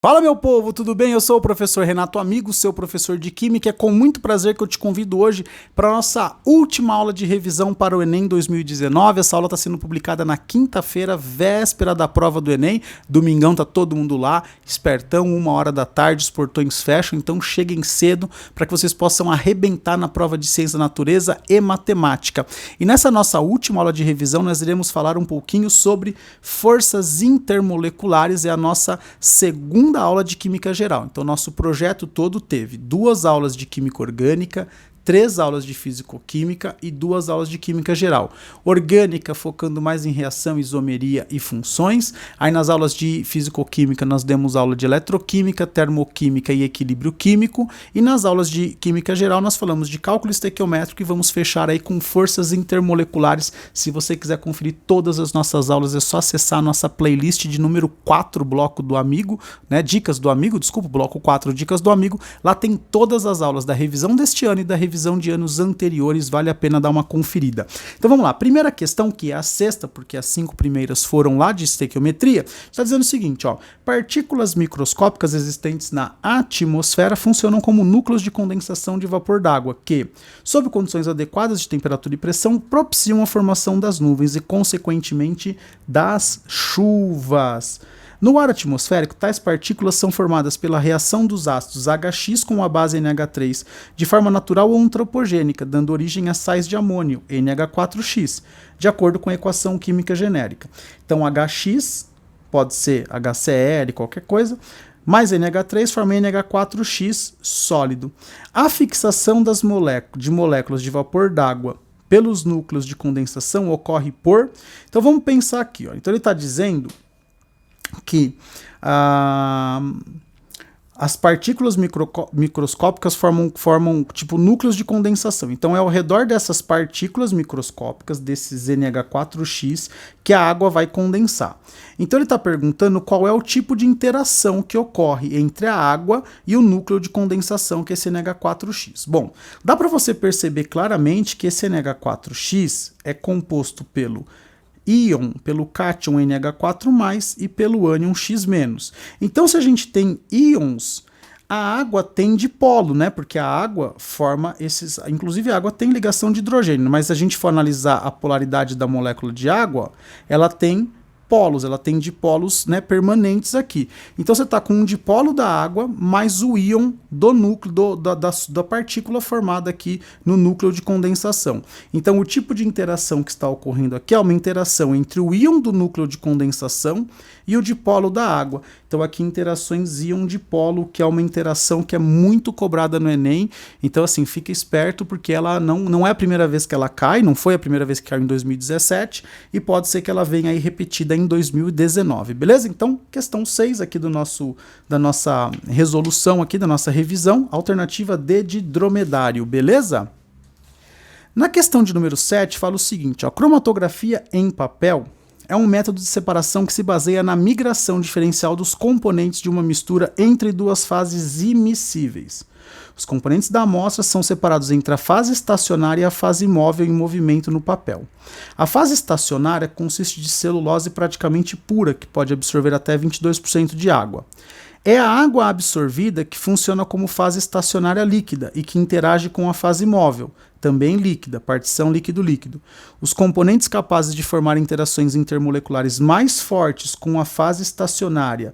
Fala, meu povo, tudo bem? Eu sou o professor Renato Amigo, seu professor de Química. É com muito prazer que eu te convido hoje para a nossa última aula de revisão para o Enem 2019. Essa aula está sendo publicada na quinta-feira, véspera da prova do Enem. Domingão tá todo mundo lá, espertão, 1 hora da tarde, os portões fecham, então cheguem cedo para que vocês possam arrebentar na prova de Ciência da Natureza e Matemática. E nessa nossa última aula de revisão, nós iremos falar um pouquinho sobre forças intermoleculares, é a nossa segunda aula de Química Geral. Então, nosso projeto todo teve 2 aulas de Química Orgânica, 3 aulas de Físico-Química e 2 aulas de Química Geral. Orgânica, focando mais em reação, isomeria e funções. Aí nas aulas de Físico-Química nós demos aula de Eletroquímica, Termoquímica e Equilíbrio Químico. E nas aulas de Química Geral nós falamos de cálculo estequiométrico e vamos fechar aí com forças intermoleculares. Se você quiser conferir todas as nossas aulas é só acessar a nossa playlist de número 4, bloco do amigo, né? Dicas do amigo, desculpa, bloco 4, Dicas do Amigo. Lá tem todas as aulas da revisão deste ano e da revisão de anos anteriores, vale a pena dar uma conferida. Então vamos lá, primeira questão, que é a sexta, porque as 5 primeiras foram lá de estequiometria, está dizendo o seguinte, ó: partículas microscópicas existentes na atmosfera funcionam como núcleos de condensação de vapor d'água que, sob condições adequadas de temperatura e pressão, propiciam a formação das nuvens e, consequentemente, das chuvas. No ar atmosférico, tais partículas são formadas pela reação dos ácidos HX com a base NH3 de forma natural ou antropogênica, dando origem a sais de amônio, NH4X, de acordo com a equação química genérica. Então, HX pode ser HCl, qualquer coisa, mais NH3 forma NH4X sólido. A fixação de moléculas de vapor d'água pelos núcleos de condensação ocorre por... Então, vamos pensar aqui, ó. Então, ele está dizendo que as partículas microscópicas formam tipo núcleos de condensação. Então é ao redor dessas partículas microscópicas, desses NH4X, que a água vai condensar. Então ele está perguntando qual é o tipo de interação que ocorre entre a água e o núcleo de condensação, que é esse NH4X. Bom, dá para você perceber claramente que esse NH4X é composto pelo cátion NH4+, e pelo ânion X-. Então, se a gente tem íons, a água tem dipolo, né? Porque a água forma esses... Inclusive, a água tem ligação de hidrogênio, mas se a gente for analisar a polaridade da molécula de água, ela tem polos, ela tem dipolos, né, permanentes aqui. Então você está com um dipolo da água mais o íon do núcleo da partícula formada aqui no núcleo de condensação. Então o tipo de interação que está ocorrendo aqui é uma interação entre o íon do núcleo de condensação e o dipolo da água. Então aqui interações íon-dipolo, que é uma interação que é muito cobrada no Enem. Então assim, fica esperto, porque ela não é a primeira vez que ela cai, não foi a primeira vez que caiu em 2017, e pode ser que ela venha aí repetida em 2019, beleza? Então, questão 6 aqui da nossa resolução aqui, da nossa revisão, alternativa D de dromedário, beleza? Na questão de número 7, fala o seguinte, ó: cromatografia em papel é um método de separação que se baseia na migração diferencial dos componentes de uma mistura entre 2 fases immiscíveis. Os componentes da amostra são separados entre a fase estacionária e a fase móvel em movimento no papel. A fase estacionária consiste de celulose praticamente pura, que pode absorver até 22% de água. É a água absorvida que funciona como fase estacionária líquida e que interage com a fase móvel, também líquida, partição líquido-líquido. Os componentes capazes de formar interações intermoleculares mais fortes com a fase estacionária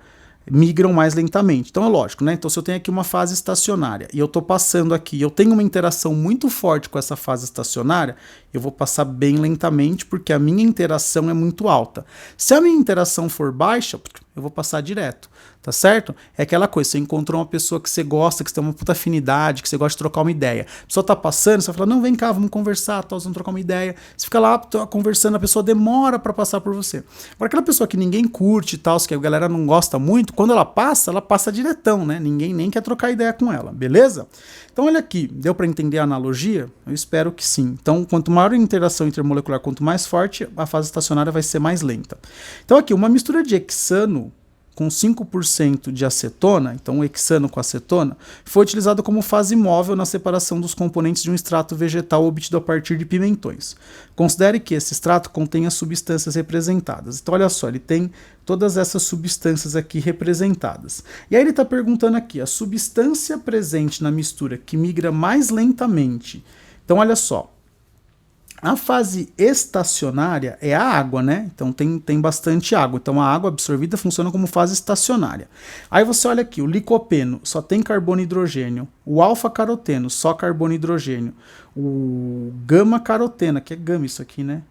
migram mais lentamente. Então é lógico, né? Então se eu tenho aqui uma fase estacionária e eu estou passando aqui, eu tenho uma interação muito forte com essa fase estacionária, eu vou passar bem lentamente, porque a minha interação é muito alta. Se a minha interação for baixa, eu vou passar direto, tá certo? É aquela coisa, você encontrou uma pessoa que você gosta, que você tem uma puta afinidade, que você gosta de trocar uma ideia. A pessoa tá passando, você vai falar, não, vem cá, vamos conversar, tá, vamos trocar uma ideia. Você fica lá conversando, a pessoa demora para passar por você. Agora, aquela pessoa que ninguém curte e tal, que a galera não gosta muito, quando ela passa diretão, né? Ninguém nem quer trocar ideia com ela, beleza? Então, olha aqui, deu para entender a analogia? Eu espero que sim. Então, quanto maior a interação intermolecular, quanto mais forte, a fase estacionária vai ser mais lenta. Então, aqui, uma mistura de hexano com 5% de acetona, então o hexano com acetona, foi utilizado como fase móvel na separação dos componentes de um extrato vegetal obtido a partir de pimentões. Considere que esse extrato contém as substâncias representadas. Então olha só, ele tem todas essas substâncias aqui representadas. E aí ele está perguntando aqui, a substância presente na mistura que migra mais lentamente. Então olha só, a fase estacionária é a água, né? Então tem bastante água. Então a água absorvida funciona como fase estacionária. Aí você olha aqui, o licopeno só tem carbono e hidrogênio. O alfa-caroteno, só carbono e hidrogênio. O gama-caroteno, que é gama isso aqui, né?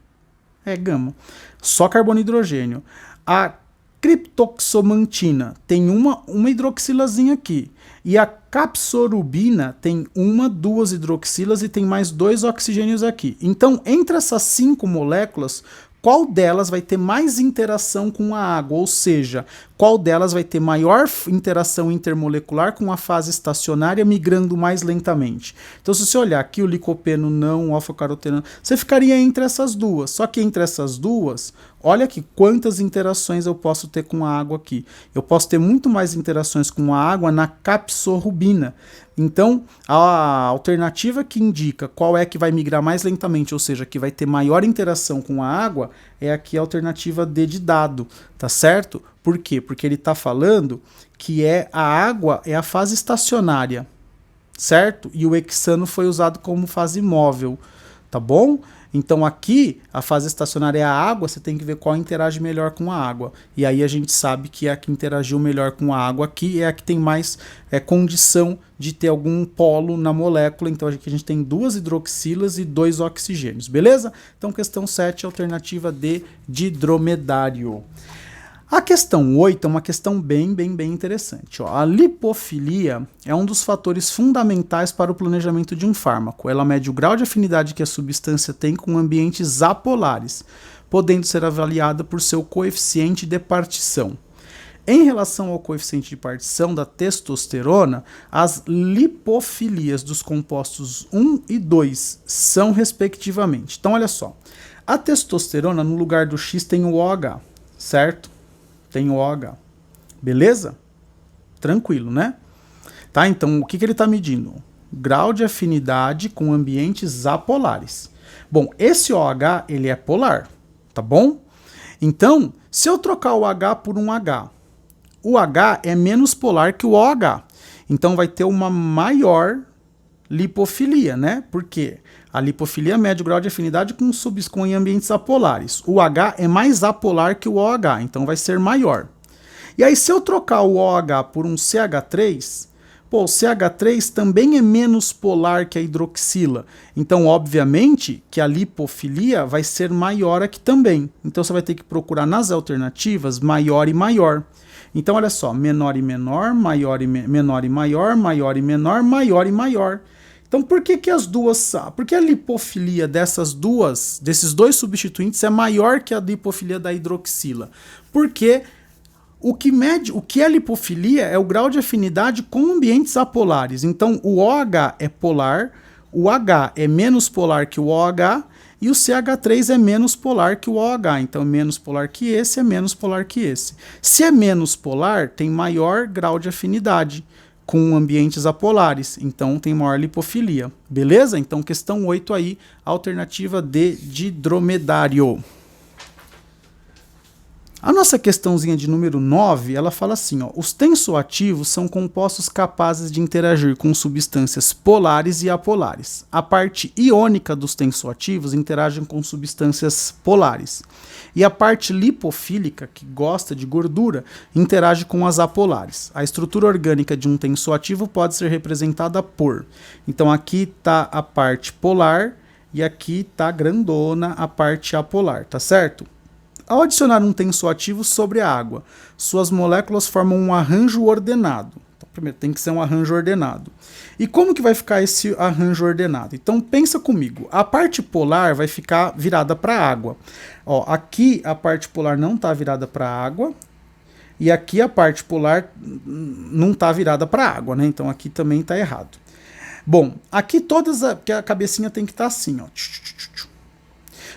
É gama. Só carbono e hidrogênio. A criptoxamantina tem uma hidroxilazinha aqui. E a capsorubina tem duas hidroxilas e tem mais 2 oxigênios aqui. Então, entre essas 5 moléculas, qual delas vai ter mais interação com a água? Ou seja, qual delas vai ter maior interação intermolecular com a fase estacionária, migrando mais lentamente? Então, se você olhar aqui, o licopeno não, o alfa-caroteno, você ficaria entre essas duas. Só que entre essas duas, olha aqui quantas interações eu posso ter com a água aqui. Eu posso ter muito mais interações com a água na capsorubina. Então, a alternativa que indica qual é que vai migrar mais lentamente, ou seja, que vai ter maior interação com a água, é aqui a alternativa D de dado, tá certo? Por quê? Porque ele está falando que a água é a fase estacionária, certo? E o hexano foi usado como fase móvel, tá bom? Então aqui, a fase estacionária é a água, você tem que ver qual interage melhor com a água. E aí a gente sabe que a que interagiu melhor com a água aqui é a que tem mais condição de ter algum polo na molécula. Então aqui a gente tem 2 hidroxilas e 2 oxigênios, beleza? Então questão 7, alternativa D de dromedário. A questão 8 é uma questão bem interessante. Ó. A lipofilia é um dos fatores fundamentais para o planejamento de um fármaco. Ela mede o grau de afinidade que a substância tem com ambientes apolares, podendo ser avaliada por seu coeficiente de partição. Em relação ao coeficiente de partição da testosterona, as lipofilias dos compostos 1 e 2 são respectivamente. Então, olha só. A testosterona, no lugar do X, tem o OH, certo? Tem o OH. Beleza? Tranquilo, né? Tá? Então, o que ele está medindo? Grau de afinidade com ambientes apolares. Bom, esse OH, ele é polar, tá bom? Então, se eu trocar o H por um H, o H é menos polar que o OH. Então, vai ter uma maior lipofilia, né? Por quê? A lipofilia mede o grau de afinidade com ambientes apolares. O H é mais apolar que o OH, então vai ser maior. E aí, se eu trocar o OH por um CH3, o CH3 também é menos polar que a hidroxila. Então, obviamente, que a lipofilia vai ser maior aqui também. Então, você vai ter que procurar nas alternativas maior e maior. Então, olha só, menor e menor, maior e menor e maior, maior e menor, maior e maior. Então, por que as duas... Porque a lipofilia desses dois substituintes é maior que a lipofilia da hidroxila? Porque o que é lipofilia é o grau de afinidade com ambientes apolares. Então, o OH é polar, o H é menos polar que o OH e o CH3 é menos polar que o OH. Então, menos polar que esse é menos polar que esse. Se é menos polar, tem maior grau de afinidade com ambientes apolares, então tem maior lipofilia, beleza? Então questão 8 aí, alternativa D de dromedário. A nossa questãozinha de número 9, ela fala assim, ó, os tensoativos são compostos capazes de interagir com substâncias polares e apolares. A parte iônica dos tensoativos interagem com substâncias polares. E a parte lipofílica, que gosta de gordura, interage com as apolares. A estrutura orgânica de um tensoativo pode ser representada por... Então aqui está a parte polar e aqui está grandona a parte apolar, tá certo? Ao adicionar um tensoativo sobre a água, suas moléculas formam um arranjo ordenado. Então, primeiro, tem que ser um arranjo ordenado. E como que vai ficar esse arranjo ordenado? Então, pensa comigo. A parte polar vai ficar virada para a água. Ó, aqui a parte polar não está virada para a água. E aqui a parte polar não está virada para a água, né? Então, aqui também está errado. Bom, aqui porque a cabecinha tem que estar assim, ó.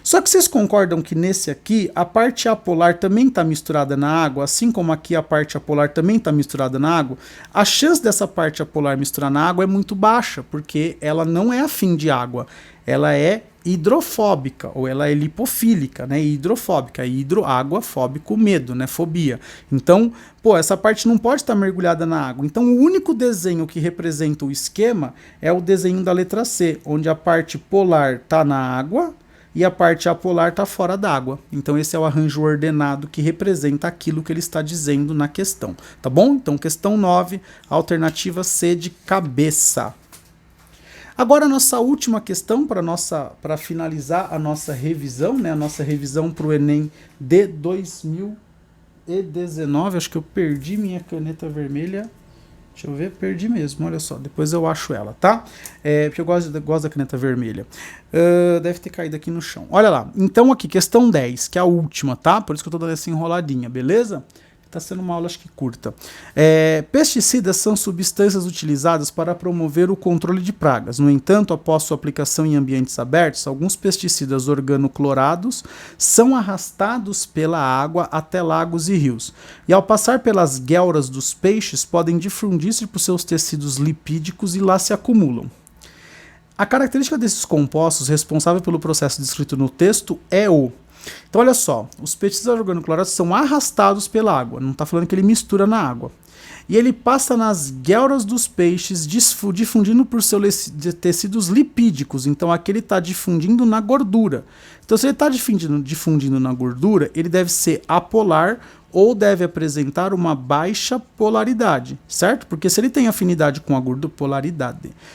Só que vocês concordam que nesse aqui, a parte apolar também está misturada na água, assim como aqui a parte apolar também está misturada na água? A chance dessa parte apolar misturar na água é muito baixa, porque ela não é afim de água, ela é hidrofóbica, ou ela é lipofílica, né? Hidrofóbica, água, fóbico, medo, né? Fobia. Então, pô, essa parte não pode estar mergulhada na água. Então, o único desenho que representa o esquema é o desenho da letra C, onde a parte polar está na água e a parte apolar está fora d'água. Então, esse é o arranjo ordenado que representa aquilo que ele está dizendo na questão, tá bom? Então, questão 9, alternativa C de cabeça. Agora a nossa última questão para finalizar a nossa revisão, né? A nossa revisão para o Enem de 2019. Acho que eu perdi minha caneta vermelha. Deixa eu ver, perdi mesmo, olha só. Depois eu acho ela, tá? Porque eu gosto da caneta vermelha. Deve ter caído aqui no chão. Olha lá, então aqui, questão 10, que é a última, tá? Por isso que eu tô dando essa enroladinha, beleza? Está sendo uma aula, acho que curta. Pesticidas são substâncias utilizadas para promover o controle de pragas. No entanto, após sua aplicação em ambientes abertos, alguns pesticidas organoclorados são arrastados pela água até lagos e rios. E ao passar pelas guelras dos peixes, podem difundir-se por seus tecidos lipídicos e lá se acumulam. A característica desses compostos responsável pelo processo descrito no texto é o... Então, olha só, os pesticidas organoclorados são arrastados pela água, não está falando que ele mistura na água. E ele passa nas guelras dos peixes, difundindo por seus tecidos lipídicos. Então, aqui ele está difundindo na gordura. Então, se ele está difundindo na gordura, ele deve ser apolar ou deve apresentar uma baixa polaridade, certo? Porque se ele tem afinidade com a gordura,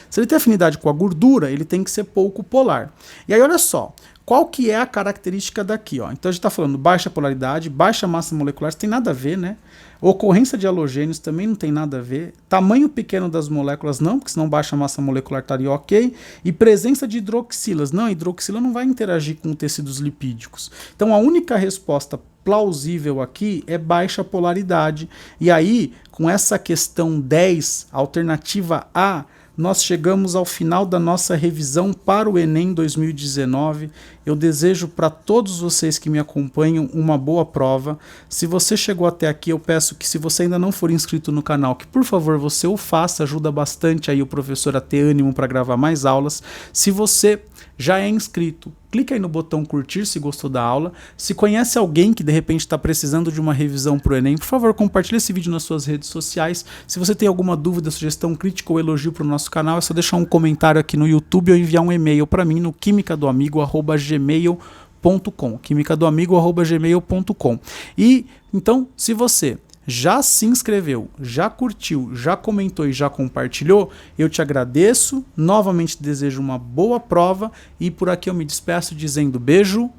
Se ele tem afinidade com a gordura, ele tem que ser pouco polar. E aí, olha só. Qual que é a característica daqui? Ó? Então a gente está falando baixa polaridade, baixa massa molecular, isso tem nada a ver, né? Ocorrência de halogênios também não tem nada a ver. Tamanho pequeno das moléculas não, porque senão baixa massa molecular estaria ok. E presença de hidroxilas. Não, a hidroxila não vai interagir com tecidos lipídicos. Então a única resposta plausível aqui é baixa polaridade. E aí, com essa questão 10, alternativa A, nós chegamos ao final da nossa revisão para o Enem 2019. Eu desejo para todos vocês que me acompanham uma boa prova. Se você chegou até aqui, eu peço que, se você ainda não for inscrito no canal, que por favor você o faça, ajuda bastante aí o professor a ter ânimo para gravar mais aulas. Se você já é inscrito, clica aí no botão curtir se gostou da aula. Se conhece alguém que de repente está precisando de uma revisão para o Enem, por favor, compartilhe esse vídeo nas suas redes sociais. Se você tem alguma dúvida, sugestão, crítica ou elogio para o nosso canal, é só deixar um comentário aqui no YouTube ou enviar um e-mail para mim no quimicadoamigo@gmail.com, quimicadoamigo@gmail.com. E então, se você já se inscreveu, já curtiu, já comentou e já compartilhou, eu te agradeço, novamente desejo uma boa prova e por aqui eu me despeço dizendo beijo,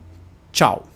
tchau!